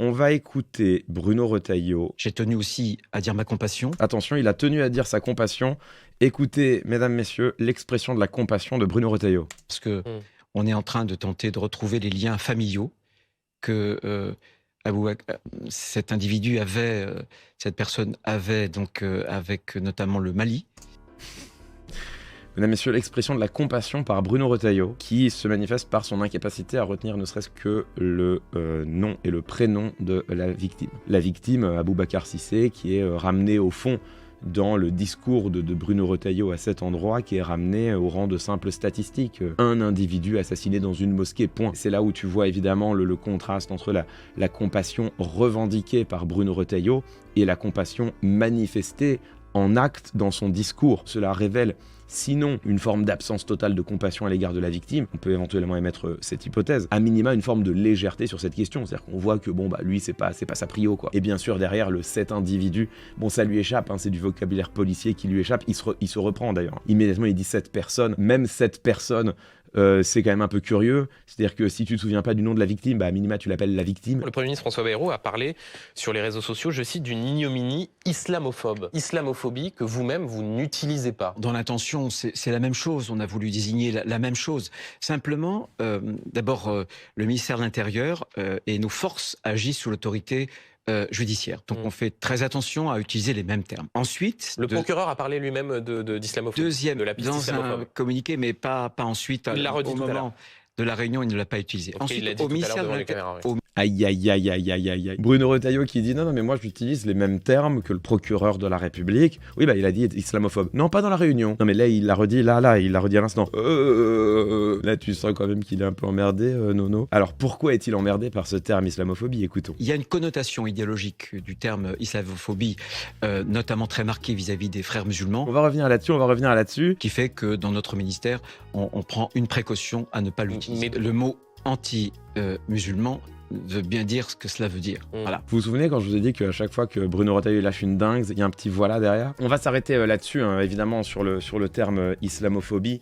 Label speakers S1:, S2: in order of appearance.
S1: On va écouter Bruno Retailleau.
S2: J'ai tenu aussi à dire ma compassion.
S1: Attention, il a tenu à dire sa compassion. Écoutez, mesdames, messieurs, l'expression de la compassion de Bruno Retailleau.
S2: Parce que on est en train de tenter de retrouver les liens familiaux que cet individu avait, cette personne avait donc avec notamment le Mali.
S1: Mesdames, messieurs, l'expression de la compassion par Bruno Retailleau, qui se manifeste par son incapacité à retenir ne serait-ce que le nom et le prénom de la victime. La victime, Aboubacar Cissé, qui est ramenée au fond dans le discours de Bruno Retailleau à cet endroit, qui est ramené au rang de simple statistique. Un individu assassiné dans une mosquée, point. C'est là où tu vois évidemment le contraste entre la compassion revendiquée par Bruno Retailleau et la compassion manifestée en acte dans son discours. Cela révèle sinon une forme d'absence totale de compassion à l'égard de la victime, on peut éventuellement émettre cette hypothèse, à minima une forme de légèreté sur cette question, c'est-à-dire qu'on voit que bon bah lui c'est pas sa prio quoi. Et bien sûr derrière cet individu, bon ça lui échappe, hein, c'est du vocabulaire policier qui lui échappe, il se reprend d'ailleurs. Immédiatement il dit cette personne, même cette personne, c'est quand même un peu curieux, c'est-à-dire que si tu te souviens pas du nom de la victime, bah à minima tu l'appelles la victime.
S3: Le Premier ministre François Bayrou a parlé sur les réseaux sociaux, je cite, d'une ignominie islamophobe. Islamophobie que vous-même, vous n'utilisez pas.
S2: Dans l'intention, c'est la même chose, on a voulu désigner la même chose. Simplement, d'abord, le ministère de l'Intérieur et nos forces agissent sous l'autorité judiciaire. Donc on fait très attention à utiliser les mêmes termes. Ensuite...
S3: Le procureur a parlé lui-même d'islamophobie.
S2: Deuxième,
S3: de la piste
S2: dans
S3: islamophobe.
S2: Un communiqué, mais pas ensuite.
S3: Il l'a redit
S2: au
S3: tout à l'heure.
S2: moment de la réunion, il ne l'a pas utilisé.
S3: Okay,
S2: ensuite,
S3: il l'a dit
S2: au
S3: tout à l'heure
S2: ministère
S3: devant
S2: de
S3: les caméras.
S1: Aïe, aïe, aïe, aïe, aïe, aïe, aïe. Bruno Retailleau qui dit non, mais moi j'utilise les mêmes termes que le procureur de la République. Oui, bah il a dit islamophobe. Non, pas dans la réunion. Non, mais là, il l'a redit, il l'a redit à l'instant. Là, tu sens quand même qu'il est un peu emmerdé, Nono. Alors, pourquoi est-il emmerdé par ce terme islamophobie? Écoutons.
S2: Il y a une connotation idéologique du terme islamophobie, notamment très marquée vis-à-vis des frères musulmans.
S1: On va revenir là-dessus,
S2: Qui fait que dans notre ministère, on prend une précaution à ne pas l'utiliser. Le mot anti-musulman veut bien dire ce que cela veut dire. Voilà.
S1: Vous vous souvenez quand je vous ai dit qu'à chaque fois que Bruno Retailleau lâche une dingue, il y a un petit voilà derrière? On va s'arrêter là-dessus, hein, évidemment, sur le terme islamophobie.